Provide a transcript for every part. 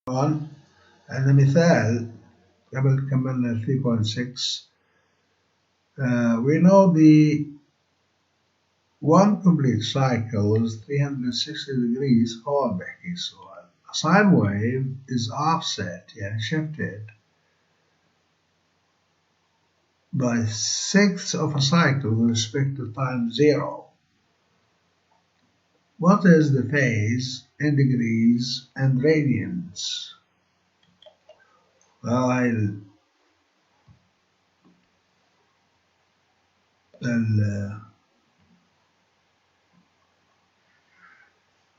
on المثال قبل كملنا 3.6 we know the one complete cycle is 360 degrees. هو بيحكي السؤال a sine wave is offset يعني shifted by sixths of a cycle with respect to time zero. What is the phase in degrees and radians? Well,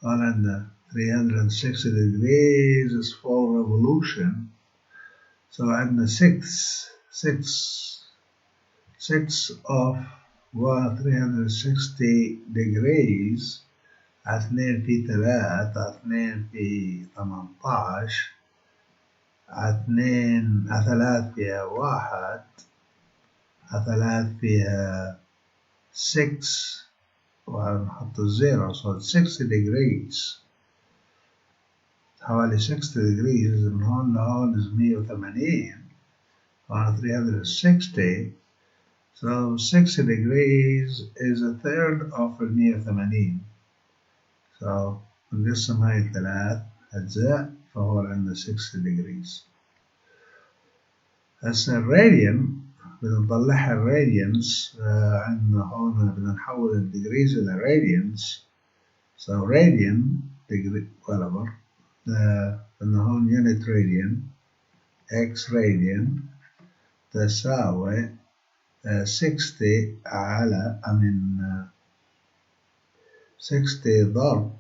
on 360 degrees is full revolution. So عندنا 6 of 360 degrees على 2 في 3 على 2 في 18 على 2 على 3 فيها 1 على 3 فيها 6 ونحط الزيرو so 60 degrees حوالي 60 degrees من هون لهون is 180 on 360 so 60 degrees is a third of 180 so نقسم هاي 3 أجزاء فهو عندنا 60 degrees. هسه الراديان بدنا نطلعها الراديانس عندنا هون بدنا نحول الديجريز إلى راديانس so radian degree whatever بدنا هون unit radian x radian تساوي 60 على 60 ضرب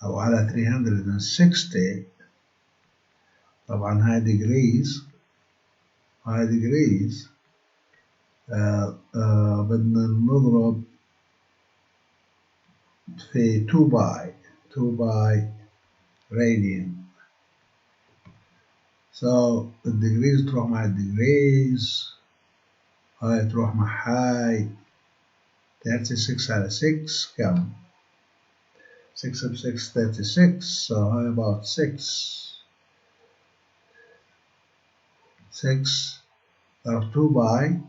أو على 360 طبعا هاي degrees هاي degrees بدنا نضرب في 2 باي radian so الديجريز تروح مع الديجريز هاي تروح مع هاي 36 على 6 كم 6 of 6 36 so how about 6 ضرب 2 باي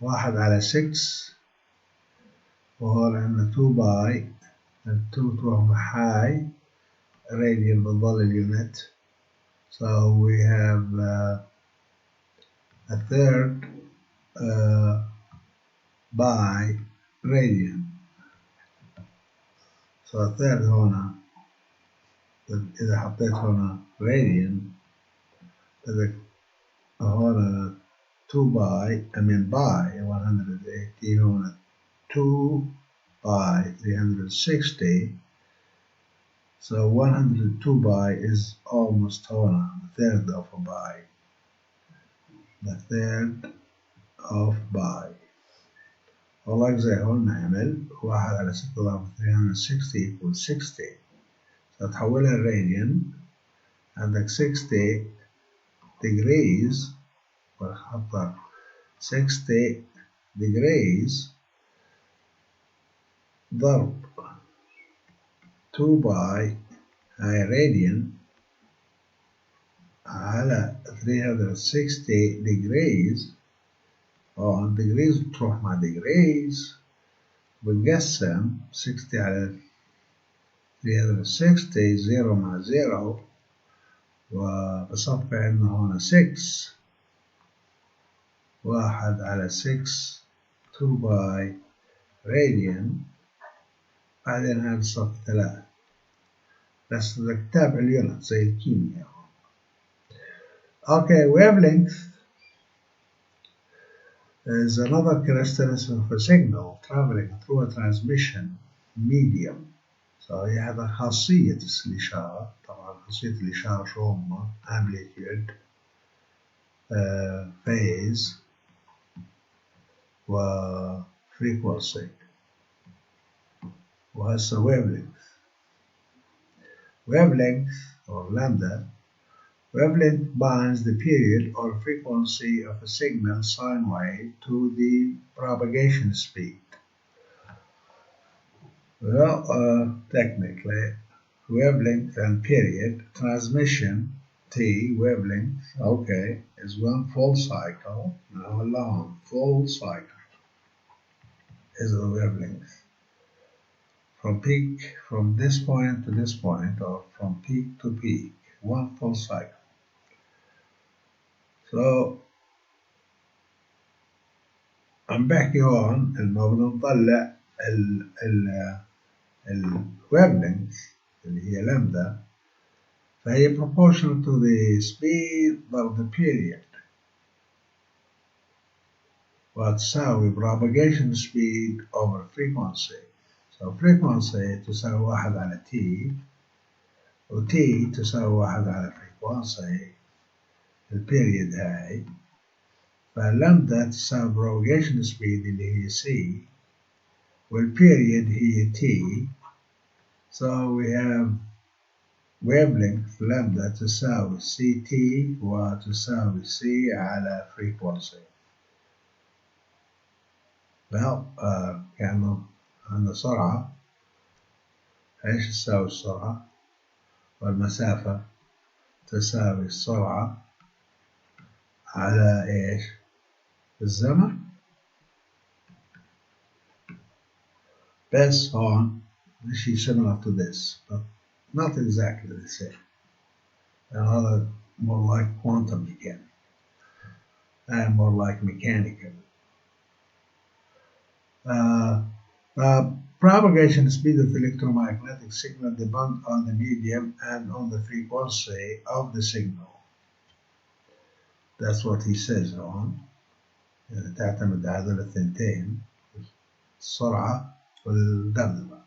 1 على 6 وهون عندنا 2 باي 2 تروح مع هاي radian بتضل اليونت so we have a third by radian so a third هنا إذا حطيت هنا radian بدك هنا 2 باي باي 180 هنا 2 by 360 so 102 by is almost هنا a third of a by the third of by والله زي هون نعمل 1 على 6 ضرب 360 equals 60 فتحولها الراديان عندك 60 degrees ونحط 60 degrees ضرب 2 باي هاي راديان على 360 degrees طبعا degrees تروح مع degrees بنقسم 60 على 360 0 مع 0 وبصفي عندنا هنا 6 1 على 6 2 باي راديان بعدين هذا الصف 3 بس بدك تتابع اليونت زي الكيمياء. Okay, wavelength is another characteristic of a signal traveling through a transmission medium. So هذا خاصية الإشارة طبعا خاصية الإشارة شو هم amplitude phase و frequency وهسه wavelength or lambda wavelength binds the period or frequency of a signal sine wave to the propagation speed. Well, technically, wavelength and period, transmission, T, wavelength, okay, is one full cycle. Now a long, full cycle is the wavelength. From this point to this point, or from peak to peak, one full cycle. So I'm back on لما بنطلع الwavelength اللي هي لامدا فهي proportional to the speed of the period وتساوي propagation speed over frequency. So frequency تساوي 1 على t و t تساوي 1 على frequency البيريد هاي فاللامدا تساوي propagation speed اللي هي c والبيريد هي t. So we have wavelength lambda تساوي ct وتساوي c على frequency. كأنه عندنا سرعة، ايش تساوي السرعة؟ والمسافة تساوي السرعة على ايش؟ الزمن. بس هون شيء similar to this but not exactly the same. Another more like quantum mechanics and more like mechanical. Propagation speed of electromagnetic signal depends on the medium and on the frequency of the signal. That's what he says on. تعتمد على هذول الثنتين السرعة والدبلة.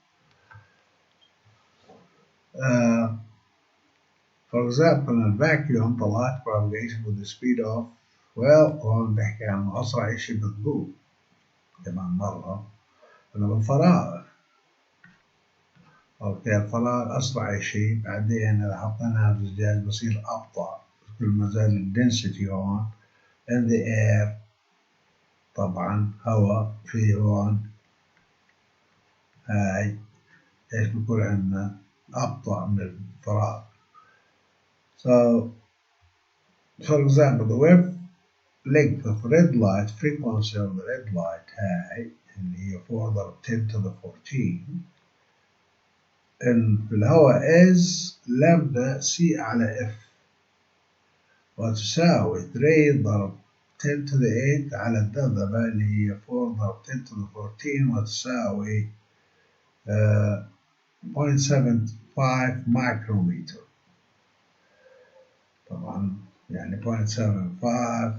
For example, in a vacuum, the light propagation with the speed of هون بحكي عن أسرع شيء بالضوء كمان مرة. أنا بالفراغ أوكي الفراغ أسرع شيء بعدين إذا حطينا الزجاج بصير أبطأ كل ما زاد الدنسيتي هون in the air طبعا هواء في هون هاي إيش بيكون عندنا أبطأ من الفراغ. So for example the wavelength of red light frequency of the red light هاي اللي هي 4 ضرب 10 to the 14 في الهواء is lambda c على f وتساوي 3 ضرب 10 to the 8 على الذبذبة اللي هي 4 ضرب 10 to the 14 وتساوي 0.75 micrometer. طبعا يعني 0.75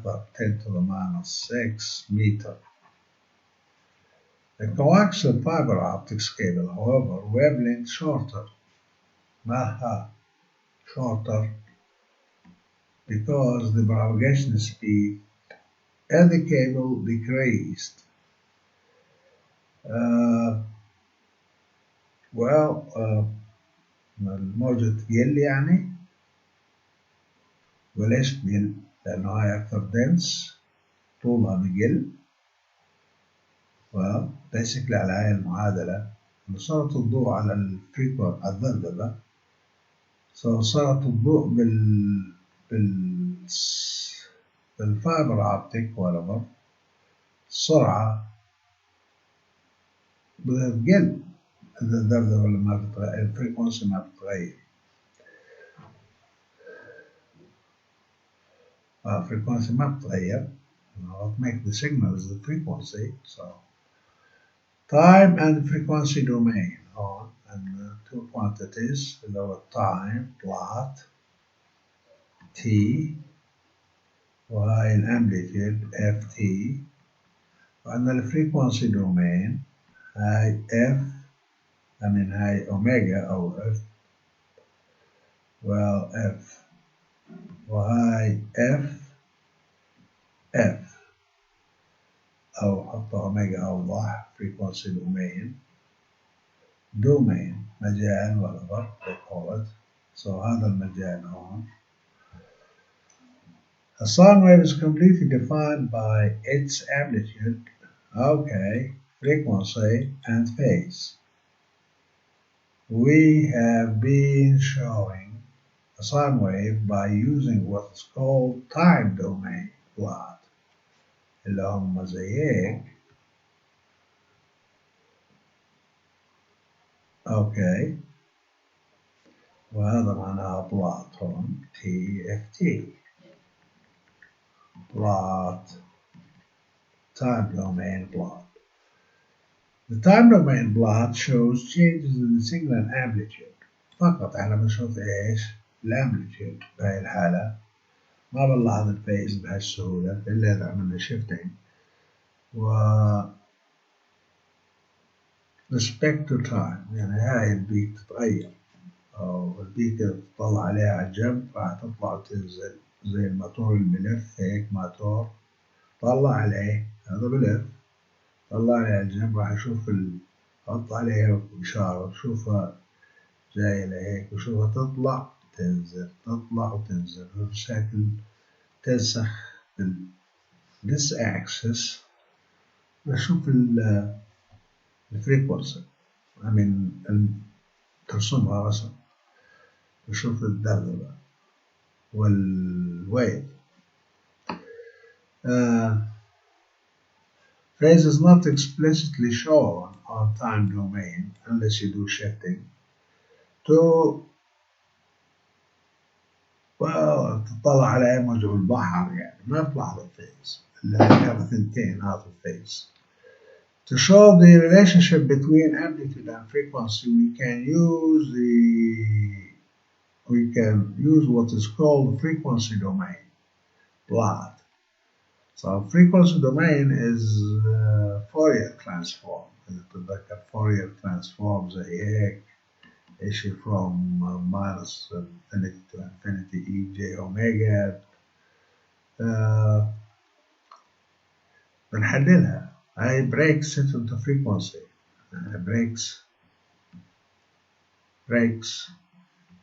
ضرب 10 to the minus 6 meter. The coaxial fiber optics cable, however, wavelength shorter, shorter because the propagation speed in the cable decreased. الموجة تقل يعني وليش تقل؟ لأنه هاي أكثر dense طولها بقل. basically على هاي المعادلة إن صارت الضوء على الفريكونسي على الذبذبة صارت الضوء بالفايبر أوبتيك whatever السرعة بدها تقل إذا الذبذبة ما بتغير الفريكونسي ما بتغير. frequency ما بتغير. What makes the signal is the frequency. So time and frequency domain on and two quantities below time plot t وهاي الامplitude ft وعندنا الفريكونسي دومين هاي f هاي اوميجا او f f وهاي f أو حتى أوميجا أوضح frequency domain مجال whatever they call it. So هذا المجال هون. A sine wave is completely defined by its amplitude, okay, frequency and phase. we have been showing a sine wave by using what is called time domain plot اللي هم زي هيك. اوكي، وهذا معناها بلوت هون TFT plot time domain plot. The time domain plot shows changes in the signal amplitude. فقط احنا بنشوف ايش؟ الامبليتيود بهاي الحالة، ما بنلاحظ الفيز بهالسهولة إلا إذا عملنا shifting. و respect to time، يعني هاي البيك تتغير، أو البيك اللي تطلع عليها على الجنب راح تطلع وتنزل زي الموتور اللي بلف هيك موتور، طلع عليه هذا بلف، طلع عليه على الجنب راح أشوف حط عليها إشارة وشوفها جاية لهيك وشوفها تطلع تنزل تطلع وتنزل بشكل تنسخ this axis. بشوف الفريكونسي ترسمها رسم، بشوف الذبذبة والويف. Phase is not explicitly shown on time domain unless you do shifting to تطلع على موجة البحر، يعني ما تلاحظ الفيز إلا كانت ثنتين out of phase. To show the relationship between amplitude and frequency, we can use what is called the frequency domain plot. So frequency domain is Fourier transform. تتذكر Fourier transform زي هيك issue from minus infinity to infinity e j omega. بنحللها. I breaks it into frequency. Breaks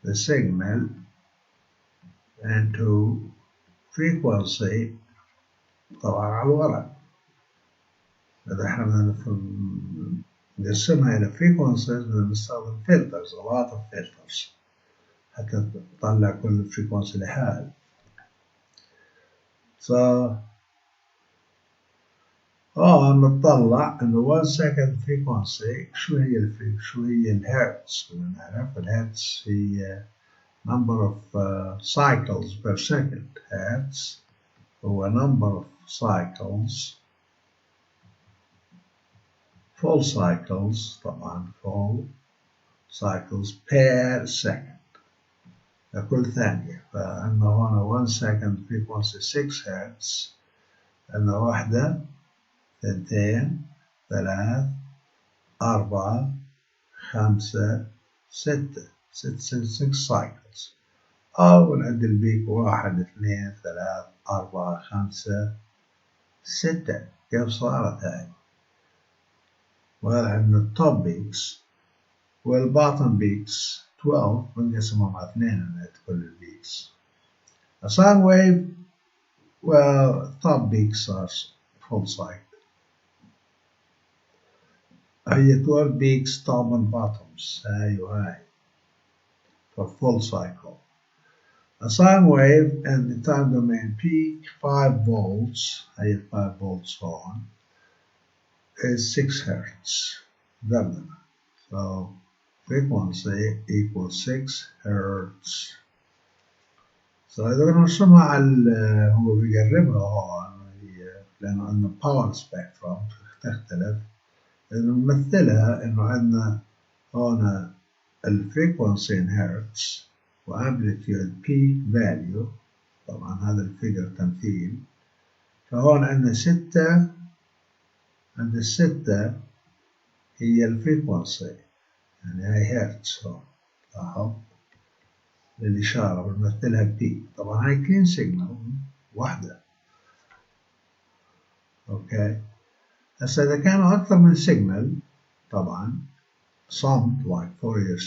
the signal into frequency طبعا على الورق. إذا احنا نقسمها إلى frequencies بنستخدم filters, a lot of filters حتى تطلع كل frequency لحال. نطلع إنه 1 second frequency شو هي الهرتز؟ نعرف الهرتز هي number of cycles per second. Hertz هو number of cycles, full cycles طبعا full cycles per second كل ثانية. فعندنا هنا 1 second frequency 6 hertz، عندنا واحدة 2 3 4 5 6 cycles، أو نعد البيك 1 2 3 4 5 6. كيف صارت هاي؟ وعندنا التوب بيكس والباطن بيكس 12 بنقسمهم على 2 ونعد كل البيكس. A sine wave, top peaks are full cycle. هي 12 peaks top and bottoms هاي وهاي for full cycle. A sine wave and the time domain peak 5 volts هي 5 volts on is 6 hertz. So frequency equals 6 hertz. So إذا نرسمها على هو بيقربها هون لأنه عندنا power spectrum تختلف. إذا نمثلها إنه عندنا هون الفريكونسي in hertz وamplitude peak value، طبعا هذا الفيجر تمثيل. فهون عندنا 6، عند الستة هي الفريكونسي، يعني هاي هرتز هون لاحظ للإشارة بنمثلها بي. طبعا هاي كلين سيجنال واحدة. أوكي، هسا إذا كانوا أكثر من سيجنال طبعا summed like Fourier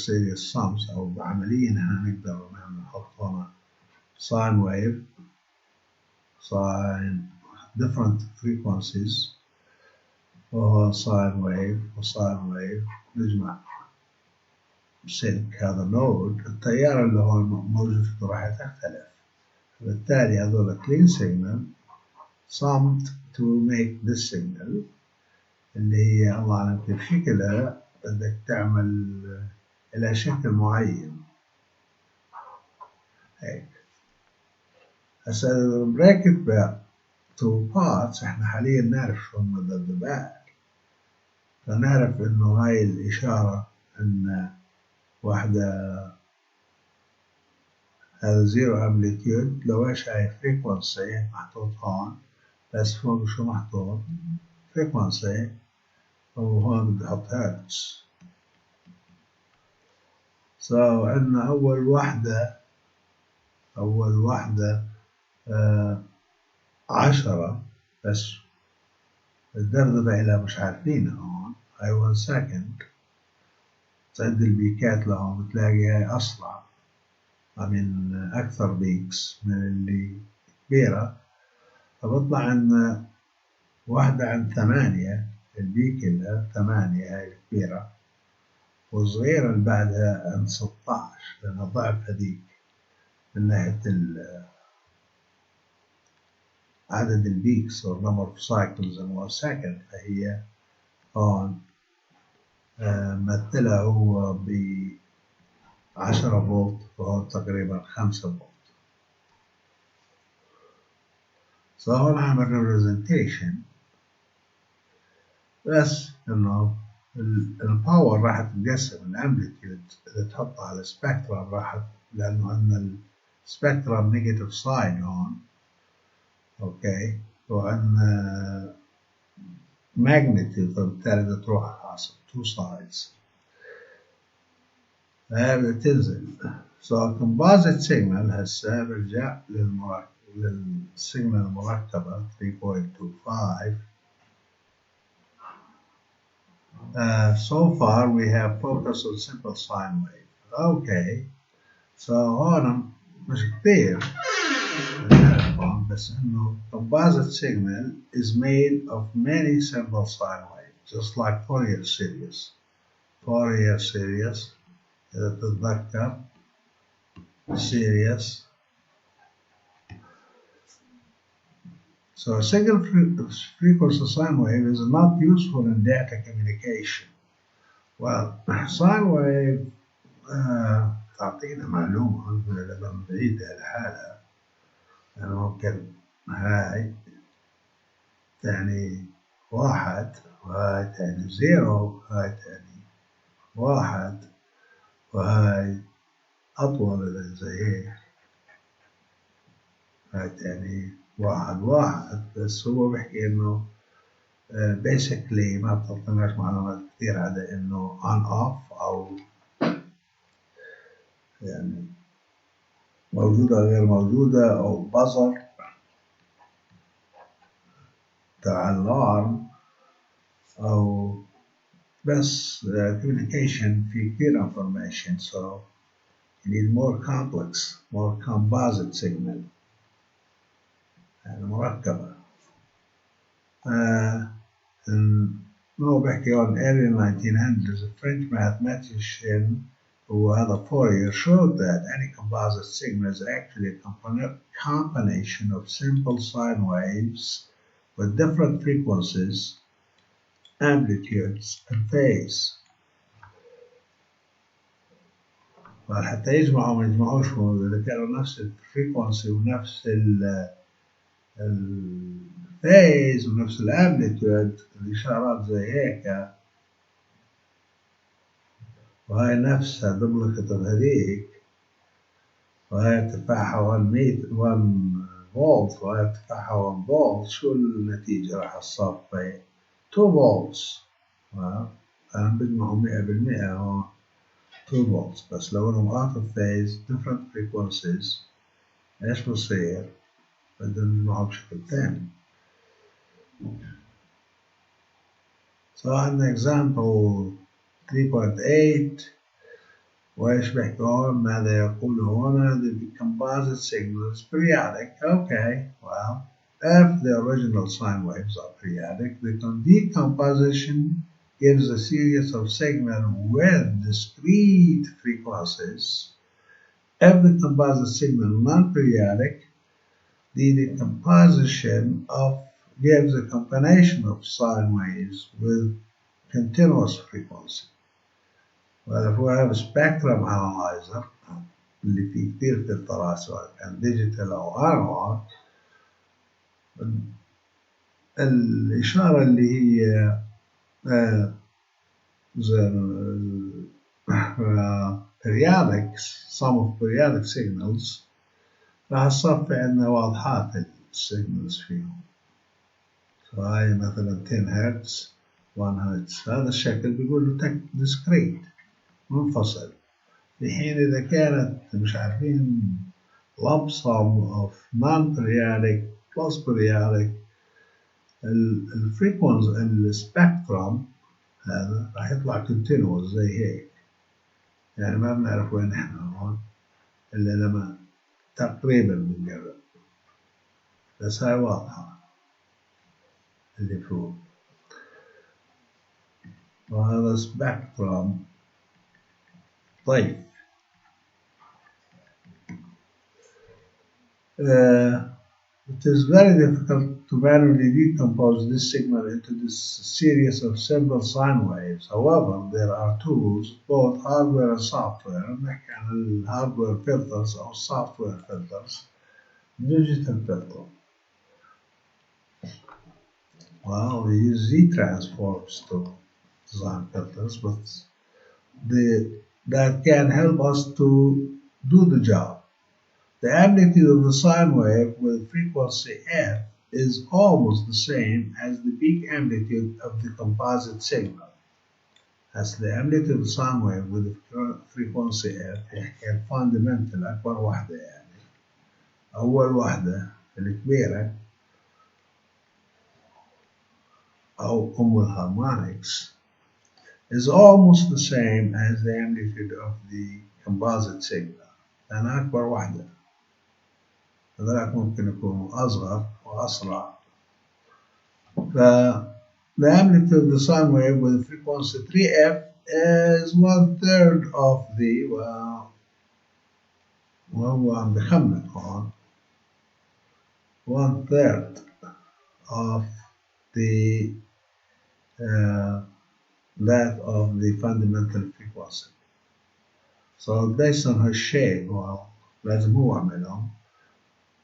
series sums، أو عمليا نقدر نحط هنا sine wave sine different frequencies وهو ساين ويف وساين ويف، نجمع سلك هذا نود، التيار اللي هو موجود فيه راح تختلف. فبالتالي هذول clean signal summed to make this signal اللي هي الله أعلم كيف شكلها، بدك تعمل إلى شكل معين هيك. هسا break it back to parts، احنا حاليا نعرف شو هم الذبذبات، فنعرف انه هاي الإشارة ان واحدة هذا زيرو امبليتيود، لو ايش هاي فريكونسي محطوط هون، بس فوق شو محطوط فريكونسي، وهون بدي احط هرتز. عندنا أول واحدة 10 بس الذبذبة إلها مش عارفينها هون، هاي 1 سكند. تعد البيكات لهم بتلاقي هاي أسرع من أكثر بيكس من اللي كبيرة، فبطلع عندنا واحدة عند 8 البيك لها 8 هاي الكبيرة، والصغيرة اللي بعدها عند 16 لأنها ضعف هذيك من ناحية عدد البيكس or number of cycles in 1 second. فهي هون مثلها هو ب 10 فولت وهون تقريبا 5 فولت. هون عمل representation بس انه الباور راح تتقسم الامبليتيود اذا تحطها على السبكترم راح، لانه عندنا السبكترم نيجاتيف سايد هون، اوكي، وعندنا ماجنتيود، فبالتالي بدها تروح حاصل تو سايدز، فهي بتنزل. composite signal هسه برجع للسيجنال المركبة 3.25. So far we have focused on simple sine wave. Okay, هون مش كتير بس إنه composite signal is made of many simple sine waves, just like Fourier series. Fourier series إذا تتذكر series. A single frequency sine wave is not useful in data communication. Well, sine wave تعطينا معلومة من بعيدة لحالها، يعني ممكن هاي تعني 1 وهاي تعني 0، هاي تعني 1 وهاي أطول زي هيك، هاي تعني 1 بس هو بيحكي إنه basically ما بتعطيناش معلومات كثير على إنه on off أو يعني موجودة غير موجودة أو بزر تاع الألارم أو بس communication في كثير information, so you need more complex, more composite signal يعني مركبة. هو بحكي on early 1900s a French mathematician who had a Fourier showed that any composite signal is actually a combination of simple sine waves with different frequencies, amplitudes, and phase. حتى يجمعوا ما يجمعوش إذا كانوا نفس الفريكونسي ونفس الفيز ونفس الامبليتيود، الإشارات زي هيك، وهاي نفسها دوبليكت هذيك، وهاي ارتفاعها 1 فولت وهاي ارتفاعها 1 فولت، شو النتيجة راح تصفي 2 فولتس. أنا بجمعه 100% هو 2 volts، بس لو انهم out of phase different frequencies ايش بصير؟ بدهم نجمعه بشكل ثاني. عندنا example 3.8 وايش بيحكي هون؟ ماذا يقول هنا؟ The composite signal is periodic. Okay, well If the original sine waves are periodic, the decomposition gives a series of signals with discrete frequencies. If the composite signal is non-periodic, the decomposition gives a combination of sine waves with continuous frequency. Well, if we have a spectrum analyzer اللي فيه كتير فلترات سواء كان ديجيتال أو أنالوج، الإشارة اللي هي periodic, some of periodic signals راح تصفي عندنا واضحات السيجنالز فيهم. فهاي مثلا 10 هرتز 1 هرتز، هذا الشكل بيقول له discrete منفصل. في حين إذا كانت مش عارفين lump sum of non-periodic plus periodic، الفريكونس السبكترم هذا راح يطلع continuous زي هيك، يعني ما بنعرف وين احنا هون إلا لما تقريبا بنقرب، بس هاي واضحة اللي فوق. وهذا سبكترم. طيب it is very difficult to manually decompose this signal into this series of simple sine waves. However, there are tools, both hardware and software. نحكي عن الهاردوير filters أو software filters. Digital filter. Well, we use Z-transforms to design filters, but that can help us to do the job. The amplitude of the sine wave with frequency f is almost the same as the peak amplitude of the composite signal. That's the amplitude of the sine wave with the frequency f هي fundamental أكبر واحدة، يعني أول واحدة الكبيرة أو الharmonics is almost the same as the amplitude of the composite signal. أنا أكبر واحدة. هذاك ممكن يكونوا أصغر وأسرع. The amplitude of the sine wave with frequency 3f is 1/3 of the وهو عم بخمن هون 1/3 of the that of the fundamental frequency. So based on her shape, well, لازم هو عملهم.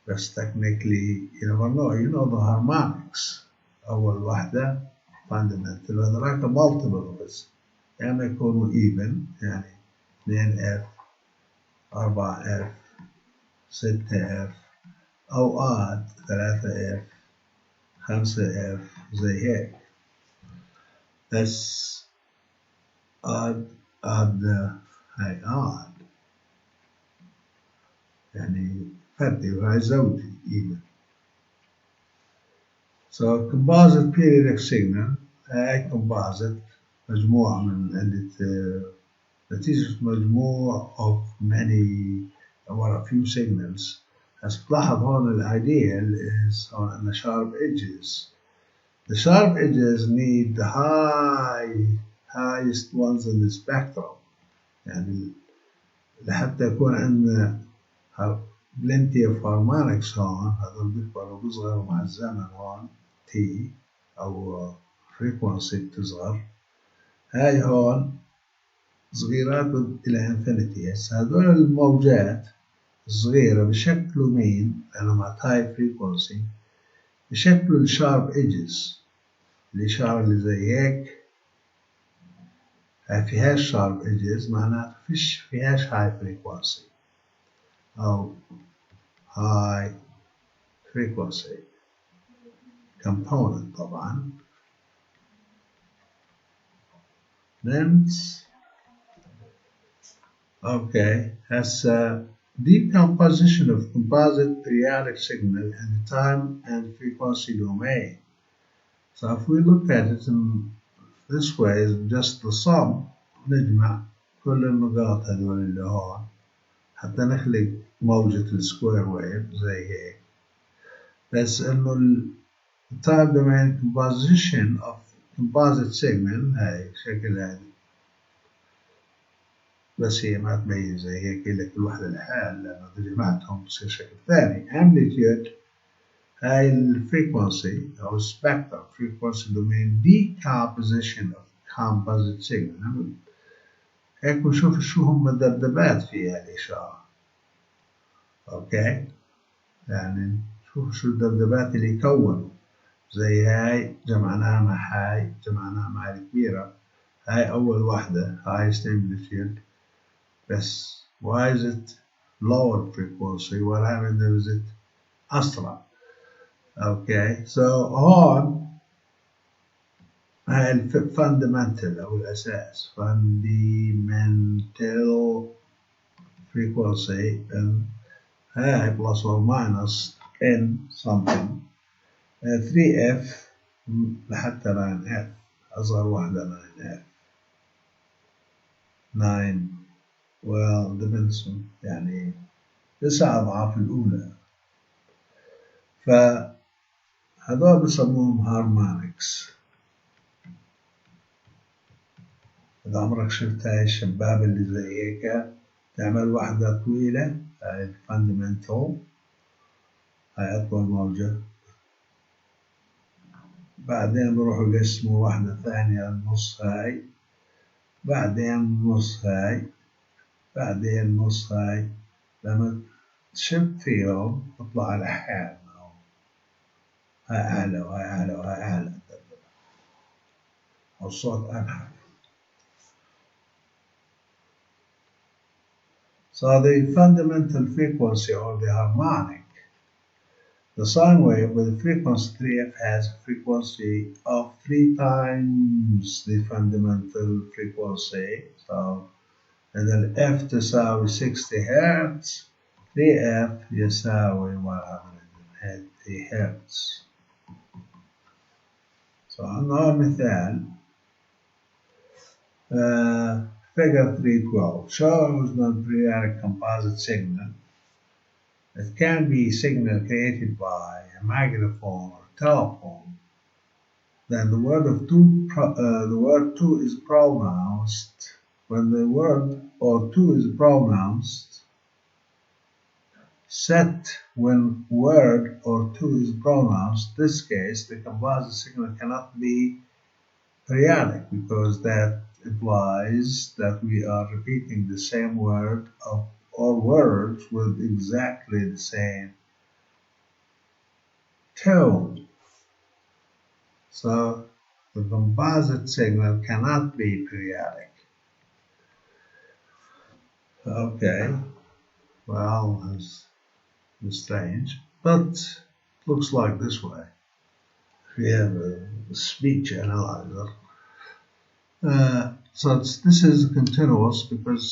But technically, you never know. You know the harmonics. أول واحدة fundamental وهذاك multiple of it. يعني يكونوا even، يعني 2f 4f 6f أو odd 3f 5f زي هيك. بس odd هاي odd يعني فردي وهاي زوجي even. So composite periodic signal هاي composite مجموعة من عدة نتيجة مجموع of many or a few signals. As تلاحظ هون ideal is on the sharp edges. The sharp edges need the highest ones in the spectrum. يعني لحتى يكون عندنا plenty of harmonics هون، هذول بيكبروا وبيصغروا مع الزمن هون T أو frequency بتصغر. هاي هون صغيرات إلى infinity. هسه هذول الموجات الصغيرة بشكلوا مين؟ لأنهم at high frequency بشكلوا الشارب edges. الإشارة اللي زي هيك هاي فيهاش sharp edges، معناته فيهاش high frequency أو high frequency component طبعا. Then okay, has a decomposition of composite periodic signal in the time and frequency domain. So if we look at it in this way, it's just the sum نجمع كل النقاط هذول اللي هون حتى نخلق موجة السكوير ويف زي هيك. بس إنه التايم دومين composition of composite signal هاي شكل هذه، بس هي ما تميز هي كل واحدة لحال، لأنه إذا جمعتهم بصير شكل ثاني. amplitude هاي الفريكونسي أو spectrum frequency domain decomposition of composite signal. هيك بنشوف شو هم الذبذبات في هالإشارة. أوكي، يعني شوف شو الذبذبات اللي يكونوا، زي هاي جمعناها مع هاي، جمعناها مع الكبيرة، هاي أول واحدة highest amplitude، بس why is it lower frequency? What happened is it أسرع. Okay, so هون هاي fundamental أو الأساس fundamental frequency هاي plus or minus n something 3f لحتى 9f أصغر واحدة 9f 9 well depends يعني 9 أضعاف الأولى. فهذول بسموهم harmonics. إذا عمرك شفت هاي الشباب اللي زي هيك تعمل واحدة طويلة هاي fundamental، هاي أطول موجة، بعدين بروحوا يقسموا واحدة ثانية النص هاي، بعدين نص هاي، بعدين نص هاي، لما تشب فيهم تطلع على حال هاي أعلى وهاي أعلى وهاي أعلى والصوت أنحف. So the fundamental frequency or the harmonic, the sine wave with a frequency 3f has a frequency of 3 times the fundamental frequency. So and then f تساوي 60 Hz، 3f يساوي 180 Hz. So عندنا مثال figure 312 shows non-periodic composite signal. It can be signal created by a microphone or telephone. Then the word two is pronounced. When the word or two is pronounced, set when word or two is pronounced. In this case, the composite signal cannot be periodic because that implies that we are repeating the same word or words with exactly the same tone. So the composite signal cannot be periodic. Okay, well, it's strange, but it looks like this way. We have a speech analyzer. So this is continuous because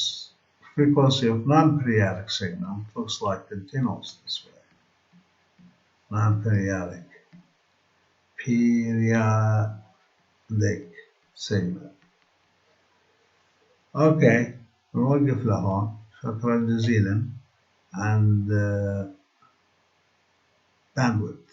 frequency of non-periodic signal looks like continuous this way. Non-periodic, periodic signal. Okay, نوقف لهون. شكرا جزيلا and bandwidth.